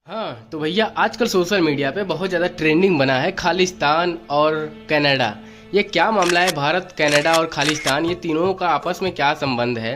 हाँ तो भैया आजकल सोशल मीडिया पे बहुत ज़्यादा ट्रेंडिंग बना है खालिस्तान और कनाडा। ये क्या मामला है? भारत, कनाडा और खालिस्तान ये तीनों का आपस में क्या संबंध है?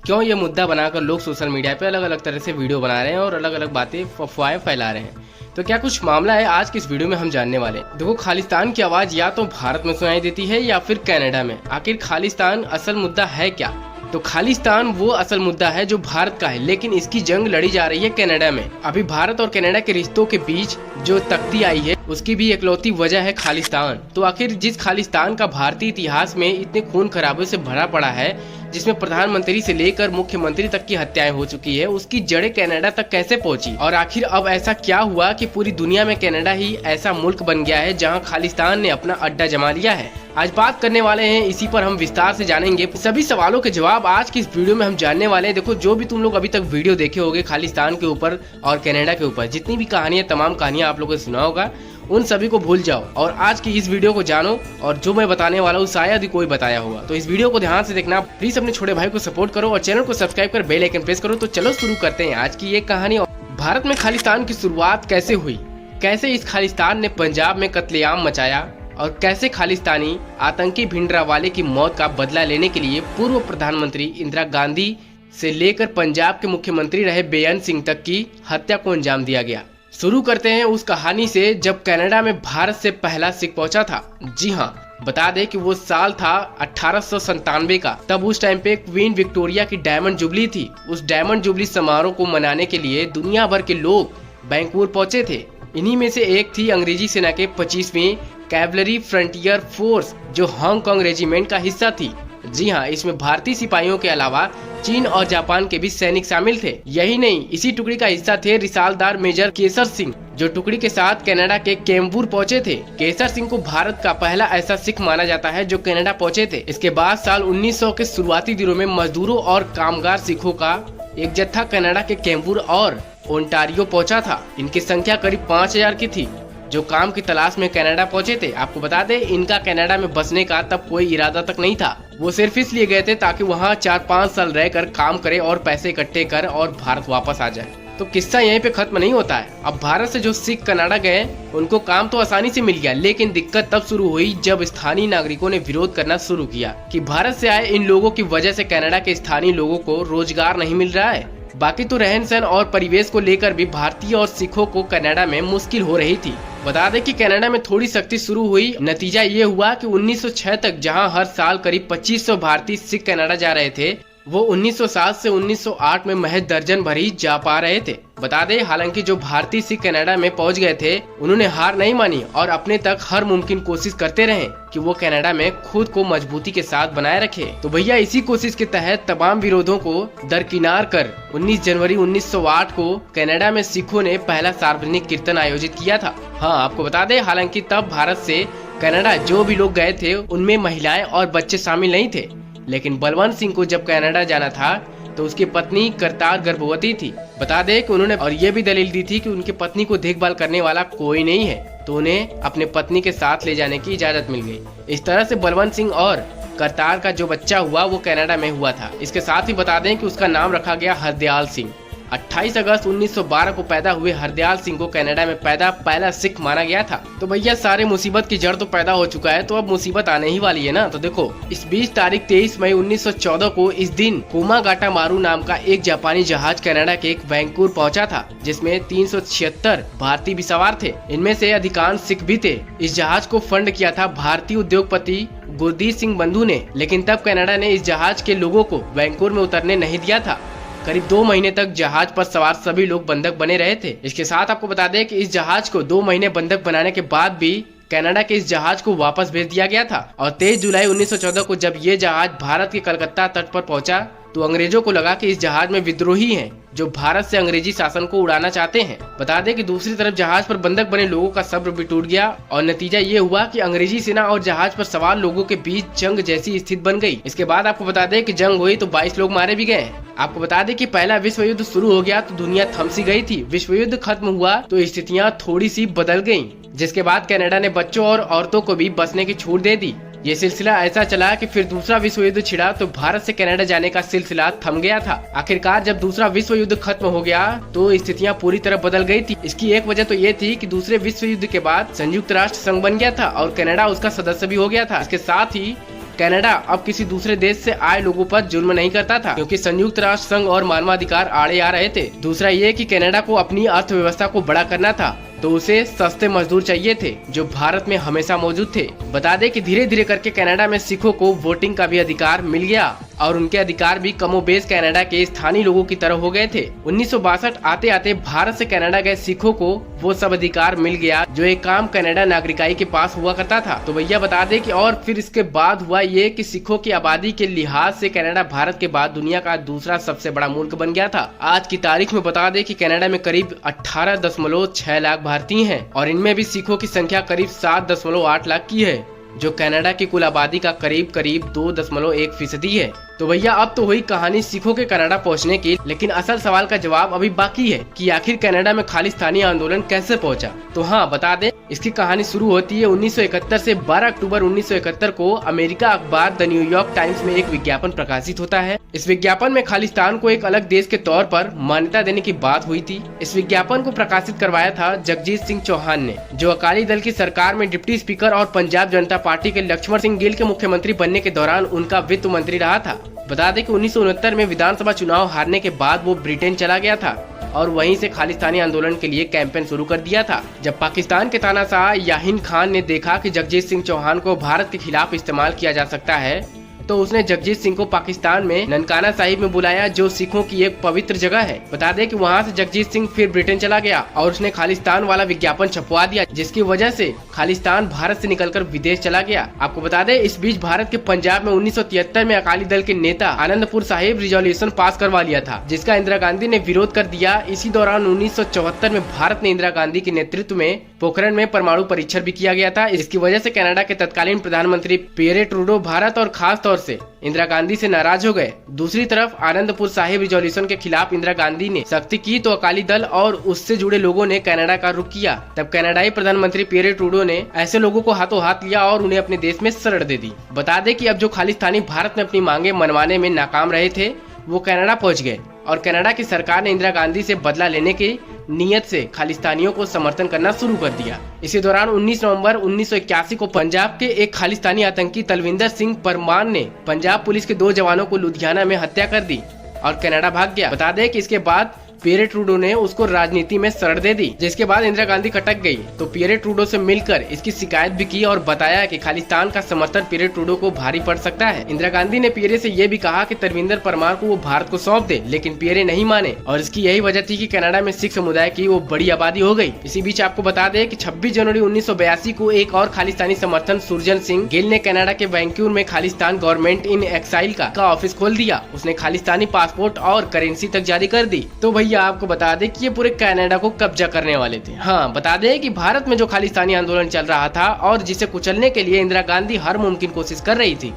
क्यों ये मुद्दा बनाकर लोग सोशल मीडिया पे अलग अलग तरह से वीडियो बना रहे हैं और अलग अलग बातें अफवाहें फैला रहे हैं? तो क्या कुछ मामला है, आज की इस वीडियो में हम जानने वाले हैं। देखो, खालिस्तान की आवाज़ या तो भारत में सुनाई देती है या फिर कनाडा में। आखिर खालिस्तान असल मुद्दा है क्या? तो खालिस्तान वो असल मुद्दा है जो भारत का है, लेकिन इसकी जंग लड़ी जा रही है कनाडा में। अभी भारत और कनाडा के रिश्तों के बीच जो तख्ती आई है उसकी भी इकलौती वजह है खालिस्तान। तो आखिर जिस खालिस्तान का भारतीय इतिहास में इतने खून खराबे से भरा पड़ा है, जिसमें प्रधानमंत्री से लेकर मुख्यमंत्री तक की हत्याएं हो चुकी है, उसकी जड़ें कनाडा तक कैसे पहुंची? और आखिर अब ऐसा क्या हुआ कि पूरी दुनिया में कनाडा ही ऐसा मुल्क बन गया है जहां खालिस्तान ने अपना अड्डा जमा लिया है? आज बात करने वाले हैं, इसी पर हम विस्तार से जानेंगे। सभी सवालों के जवाब आज की इस वीडियो में हम जानने वाले हैं। देखो, जो भी तुम लोग अभी तक वीडियो देखे होंगे खालिस्तान के ऊपर और कनाडा के ऊपर, जितनी भी कहानियां, तमाम कहानियां आप लोगों को सुना होगा, उन सभी को भूल जाओ और आज की इस वीडियो को जानो। और जो मैं बताने वाला हूँ शायद ही कोई बताया होगा, तो इस वीडियो को ध्यान से देखना। प्लीज अपने छोटे भाई को सपोर्ट करो और चैनल को सब्सक्राइब कर बेल आइकन प्रेस करो। तो चलो शुरू करते हैं आज की ये कहानी। भारत में खालिस्तान की शुरुआत कैसे हुई, कैसे इस खालिस्तान ने पंजाब में कत्लेआम मचाया और कैसे खालिस्तानी आतंकी भिंडरावाले की मौत का बदला लेने के लिए पूर्व प्रधानमंत्री इंदिरा गांधी से लेकर पंजाब के मुख्यमंत्री रहे बेअंत सिंह तक की हत्या को अंजाम दिया गया। शुरू करते हैं उस कहानी से जब कनाडा में भारत से पहला सिख पहुंचा था। जी हाँ, बता दें कि वो साल था 1897 का। तब उस टाइम पे क्वीन विक्टोरिया की डायमंड जुबली थी। उस डायमंड जुबली समारोह को मनाने के लिए दुनिया भर के लोग वैंकूवर पहुंचे थे। इन्हीं में से एक थी अंग्रेजी सेना के 25वीं कैवलरी फ्रंटियर फोर्स, जो हांगकांग रेजिमेंट का हिस्सा थी। जी हाँ, इसमें भारतीय सिपाहियों के अलावा चीन और जापान के भी सैनिक शामिल थे। यही नहीं, इसी टुकड़ी का हिस्सा थे रिसालदार मेजर केसर सिंह, जो टुकड़ी के साथ कनाडा के कैम्बूर पहुंचे थे। केसर सिंह को भारत का पहला ऐसा सिख माना जाता है जो कनाडा पहुंचे थे। इसके बाद साल 1900 के शुरुआती दिनों में मजदूरों और कामगार सिखों का एक जत्था कनाडा के कैम्बूर और ओंटारियो पहुंचा था। इनकी संख्या करीब 5000 की थी, जो काम की तलाश में कनाडा पहुंचे थे। आपको बता दें, इनका कनाडा में बसने का तब कोई इरादा तक नहीं था। वो सिर्फ इसलिए गए थे ताकि वहां 4-5 साल रहकर काम करे और पैसे इकट्ठे कर और भारत वापस आ जाए। तो किस्सा यहीं पे खत्म नहीं होता है। अब भारत से जो सिख कनाडा गए उनको काम तो आसानी से मिल गया, लेकिन दिक्कत तब शुरू हुई जब स्थानीय नागरिकों ने विरोध करना शुरू किया कि भारत से आए इन लोगों की वजह से कनाडा के स्थानीय लोगों को रोजगार नहीं मिल रहा है। बाकी तो रहन सहन और परिवेश को लेकर भी भारतीय और सिखों को कनाडा में मुश्किल हो रही थी। बता दें कि कनाडा में थोड़ी सख्ती शुरू हुई। नतीजा ये हुआ कि 1906 तक जहां हर साल करीब 2500 भारतीय सिख कनाडा जा रहे थे, वो 1907 से 1908 में महज दर्जन भर ही जा पा रहे थे। बता दें, हालांकि जो भारतीय सिख कनाडा में पहुंच गए थे उन्होंने हार नहीं मानी और अपने तक हर मुमकिन कोशिश करते रहे कि वो कनाडा में खुद को मजबूती के साथ बनाए रखे। तो भैया इसी कोशिश के तहत तमाम विरोधों को दरकिनार कर 19 जनवरी 1908 को कनाडा में सिखों ने पहला सार्वजनिक कीर्तन आयोजित किया था। हाँ, आपको बता दें, हालांकि तब भारत से कनाडा जो भी लोग गए थे उनमें महिलाएं और बच्चे शामिल नहीं थे, लेकिन बलवंत सिंह को जब कनाडा जाना था तो उसकी पत्नी करतार गर्भवती थी। बता दें कि उन्होंने और ये भी दलील दी थी कि उनकी पत्नी को देखभाल करने वाला कोई नहीं है, तो उन्हें अपने पत्नी के साथ ले जाने की इजाजत मिल गई। इस तरह से बलवंत सिंह और करतार का जो बच्चा हुआ वो कनाडा में हुआ था। इसके साथ ही बता दें कि उसका नाम रखा गया हरदयाल सिंह। 28 अगस्त 1912 को पैदा हुए हरदयाल सिंह को कनाडा में पैदा पहला सिख माना गया था। तो भैया सारे मुसीबत की जड़ तो पैदा हो चुका है, तो अब मुसीबत आने ही वाली है ना। तो देखो, इस 20 तारीख 23 मई 1914 को इस दिन कोमागाटामारू नाम का एक जापानी जहाज कनाडा के एक वैंकूवर पहुंचा था, जिसमें 376 भारतीय भी सवार थे। इनमें से अधिकांश सिख भी थे। इस जहाज को फंड किया था भारतीय उद्योगपति गुरदीप सिंह बंधु ने, लेकिन तब कनाडा ने इस जहाज के लोगों को वैंकूवर में उतरने नहीं दिया था। करीब 2 महीने तक जहाज पर सवार सभी लोग बंधक बने रहे थे। इसके साथ आपको बता दें कि इस जहाज को 2 महीने बंधक बनाने के बाद भी कनाडा के इस जहाज को वापस भेज दिया गया था। और 23 जुलाई 1914 को जब ये जहाज भारत के कलकत्ता तट पर पहुंचा तो अंग्रेजों को लगा कि इस जहाज में विद्रोही हैं जो भारत से अंग्रेजी शासन को उड़ाना चाहते हैं। बता दें कि दूसरी तरफ जहाज पर बंधक बने लोगों का सब्र भी टूट गया और नतीजा ये हुआ कि अंग्रेजी सेना और जहाज पर सवार लोगों के बीच जंग जैसी स्थिति बन गई। इसके बाद आपको बता दें कि जंग हुई तो 22 लोग मारे भी गए। आपको बता दें कि पहला विश्व युद्ध शुरू हो गया तो दुनिया थम सी गई थी। विश्व युद्ध खत्म हुआ तो स्थितियाँ थोड़ी सी बदल गयी, जिसके बाद कनाडा ने बच्चों और औरतों को भी बसने की छूट दे दी। ये सिलसिला ऐसा चला कि फिर दूसरा विश्व युद्ध छिड़ा तो भारत से कनाडा जाने का सिलसिला थम गया था। आखिरकार जब दूसरा विश्व युद्ध खत्म हो गया तो स्थितियां पूरी तरह बदल गई थी। इसकी एक वजह तो ये थी कि दूसरे विश्व युद्ध के बाद संयुक्त राष्ट्र संघ बन गया था और कनाडा उसका सदस्य भी हो गया था। इसके साथ ही कनाडा अब किसी दूसरे देश से आए लोगों पर जुल्म नहीं करता था, क्योंकि संयुक्त राष्ट्र संघ और मानवाधिकार आड़े आ रहे थे। दूसरा ये कि कनाडा को अपनी अर्थव्यवस्था को बड़ा करना था, तो उसे सस्ते मजदूर चाहिए थे जो भारत में हमेशा मौजूद थे। बता दें कि धीरे धीरे करके कनाडा में सिखों को वोटिंग का भी अधिकार मिल गया और उनके अधिकार भी कमोबेश कनाडा के स्थानीय लोगों की तरह हो गए थे। 1962 आते आते भारत से कनाडा गए सिखों को वो सब अधिकार मिल गया जो एक काम कनाडा नागरिकाई के पास हुआ करता था। तो भैया बता दें कि और फिर इसके बाद हुआ ये कि सिखों की आबादी के लिहाज से कनाडा भारत के बाद दुनिया का दूसरा सबसे बड़ा मुल्क बन गया था। आज की तारीख में बता दें कि कनाडा में करीब 18.6 लाख भारतीय हैं और इनमें भी सिखों की संख्या करीब 7.8 लाख की है, जो कनाडा की कुल आबादी का करीब 2.1% है। तो भैया अब तो हुई कहानी सिखों के कनाडा पहुंचने की, लेकिन असल सवाल का जवाब अभी बाकी है कि आखिर कनाडा में खालिस्तानी आंदोलन कैसे पहुंचा। तो हाँ बता दें, इसकी कहानी शुरू होती है 1971 से 12 अक्टूबर 1971 को अमेरिका अखबार द न्यूयॉर्क टाइम्स में एक विज्ञापन प्रकाशित होता है। इस विज्ञापन में खालिस्तान को एक अलग देश के तौर पर मान्यता देने की बात हुई थी। इस विज्ञापन को प्रकाशित करवाया था जगजीत सिंह चौहान ने, जो अकाली दल की सरकार में डिप्टी स्पीकर और पंजाब जनता पार्टी के लक्ष्मण सिंह गिल के मुख्यमंत्री बनने के दौरान उनका वित्त मंत्री रहा था। बता दें कि 1969 में विधानसभा चुनाव हारने के बाद वो ब्रिटेन चला गया था और वहीं से खालिस्तानी आंदोलन के लिए कैंपेन शुरू कर दिया था। जब पाकिस्तान के तानाशाह याहिन खान ने देखा कि जगजीत सिंह चौहान को भारत के खिलाफ इस्तेमाल किया जा सकता है, तो उसने जगजीत सिंह को पाकिस्तान में ननकाना साहिब में बुलाया, जो सिखों की एक पवित्र जगह है। बता दें कि वहां से जगजीत सिंह फिर ब्रिटेन चला गया और उसने खालिस्तान वाला विज्ञापन छपवा दिया, जिसकी वजह से खालिस्तान भारत से निकलकर विदेश चला गया। आपको बता दें, इस बीच भारत के पंजाब में 1973 में अकाली दल के नेता आनंदपुर साहिब रिजोल्यूशन पास करवा लिया था, जिसका इंदिरा गांधी ने विरोध कर दिया। इसी दौरान 1974 में भारत ने इंदिरा गांधी के नेतृत्व में पोखरण में परमाणु परीक्षण भी किया गया था। इसकी वजह से कनाडा के तत्कालीन प्रधानमंत्री पियरे ट्रूडो भारत और खास तौर से इंदिरा गांधी से नाराज हो गए। दूसरी तरफ आनंदपुर साहिब रिजोल्यूशन के खिलाफ इंदिरा गांधी ने सख्ती की तो अकाली दल और उससे जुड़े लोगों ने कनाडा का रुख किया। तब कनाडाई प्रधानमंत्री पियरे ट्रूडो ने ऐसे लोगों को हाथों हाथ लिया और उन्हें अपने देश में शरण दे दी। बता दें कि अब जो खालिस्तानी भारत में अपनी मांगे मनवाने में नाकाम रहे थे, वो कनाडा पहुंच गए और कनाडा की सरकार ने इंदिरा गांधी से बदला लेने की नियत से खालिस्तानियों को समर्थन करना शुरू कर दिया। इसी दौरान 19 नवंबर 1981 को पंजाब के एक खालिस्तानी आतंकी तलविंदर सिंह परमार ने पंजाब पुलिस के 2 जवानों को लुधियाना में हत्या कर दी और कनाडा भाग गया। बता दें कि इसके बाद पियरे ट्रूडो ने उसको राजनीति में शरण दे दी, जिसके बाद इंदिरा गांधी कटक गई। तो पियरे ट्रूडो से मिलकर इसकी शिकायत भी की और बताया कि खालिस्तान का समर्थन पियरे ट्रूडो को भारी पड़ सकता है। इंदिरा गांधी ने पियरे से ये भी कहा कि तरविंदर परमार को वो भारत को सौंप दे, लेकिन पियरे नहीं माने और इसकी यही वजह थी कि कनाडा में सिख समुदाय की वो बड़ी आबादी हो गई। इसी बीच आपको बता दें कि 26 जनवरी 1982 को एक और खालिस्तानी समर्थन सुरजन सिंह गिल ने कनाडा के वैंकूवर में खालिस्तान गवर्नमेंट इन एक्साइल का ऑफिस खोल दिया। उसने खालिस्तानी पासपोर्ट और करेंसी तक जारी कर दी। तो भैया आपको बता दें कि ये पूरे कनाडा को कब्जा करने वाले थे। हाँ बता दें कि भारत में जो खालिस्तानी आंदोलन चल रहा था और जिसे कुचलने के लिए इंदिरा गांधी हर मुमकिन कोशिश कर रही थी,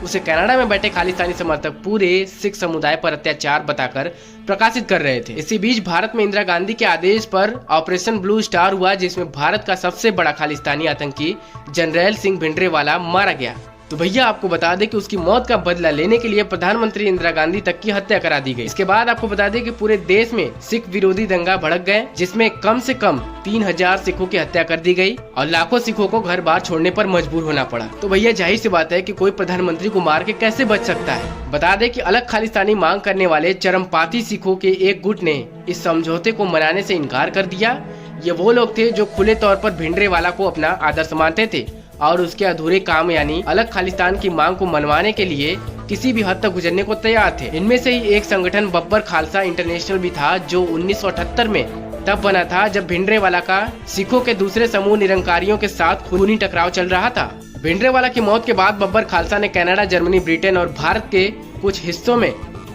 उसे कनाडा में बैठे खालिस्तानी समर्थक पूरे सिख समुदाय पर अत्याचार बताकर प्रकाशित कर रहे थे। इसी बीच भारत में इंदिरा गांधी के आदेश पर ऑपरेशन ब्लू स्टार हुआ, जिसमें भारत का सबसे बड़ा खालिस्तानी आतंकी जनरल सिंह भिंडरेवाला मारा गया। तो भैया आपको बता दें कि उसकी मौत का बदला लेने के लिए प्रधानमंत्री इंदिरा गांधी तक की हत्या करा दी गई। इसके बाद आपको बता दें कि पूरे देश में सिख विरोधी दंगा भड़क गए, जिसमें कम से कम 3000 सिखों की हत्या कर दी गई और लाखों सिखों को घर बार छोड़ने पर मजबूर होना पड़ा। तो भैया जाहिर सी बात है कि कोई प्रधानमंत्री को मार के कैसे बच सकता है। बता दें कि अलग खालिस्तानी मांग करने वाले चरमपंथी सिखों के एक गुट ने इस समझौते को मनाने से इनकार कर दिया। ये वो लोग थे जो खुले तौर पर भिंडरेवाला को अपना आदर्श मानते थे और उसके अधूरे काम यानी अलग खालिस्तान की मांग को मनवाने के लिए किसी भी हद तक गुजरने को तैयार थे। इनमें से ही एक संगठन बब्बर खालसा इंटरनेशनल भी था, जो 1978 में तब बना था जब भिंडरेवाला का सिखों के दूसरे समूह निरंकारियों के साथ खूनी टकराव चल रहा था। भिंडरेवाला की मौत के बाद बब्बर खालसा ने कनाडा, जर्मनी, ब्रिटेन और भारत के कुछ हिस्सों में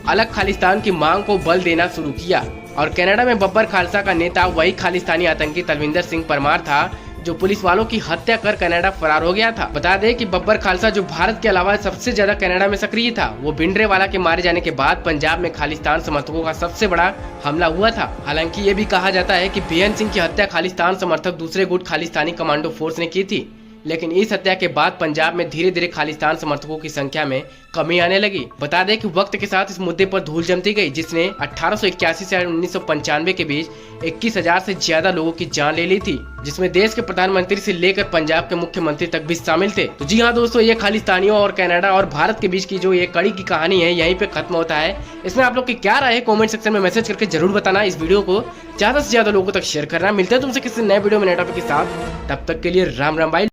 अलग खालिस्तान की मांग को बल देना शुरू किया और कनाडा में बब्बर खालसा का नेता वही खालिस्तानी आतंकी तलविंदर सिंह परमार था, जो पुलिस वालों की हत्या कर कनाडा फरार हो गया था। बता दें कि बब्बर खालसा, जो भारत के अलावा सबसे ज्यादा कनाडा में सक्रिय था, वो भिंडरेवाला के मारे जाने के बाद पंजाब में खालिस्तान समर्थकों का सबसे बड़ा हमला हुआ था। हालांकि ये भी कहा जाता है कि बेअंत सिंह की हत्या खालिस्तान समर्थक दूसरे गुट खालिस्तानी कमांडो फोर्स ने की थी, लेकिन इस हत्या के बाद पंजाब में धीरे धीरे खालिस्तान समर्थकों की संख्या में कमी आने लगी। बता दें कि वक्त के साथ इस मुद्दे पर धूल जमती गई, जिसने 1881 से 1995 के बीच 21,000 से ज्यादा लोगों की जान ले ली थी, जिसमें देश के प्रधानमंत्री से लेकर पंजाब के मुख्यमंत्री तक भी शामिल थे। तो जी हाँ दोस्तों, ये खालिस्तानियों और कनाडा और भारत के बीच की जो ये कड़ी की कहानी है यहीं पे खत्म होता है। इसमें आप लोग की क्या राय है कमेंट सेक्शन में मैसेज करके जरूर बताना। इस वीडियो को ज्यादा से ज्यादा लोगों तक शेयर करना। मिलते हैं तुमसे किसी नए वीडियो में नए टॉपिक के साथ, तब तक के लिए राम राम भाई।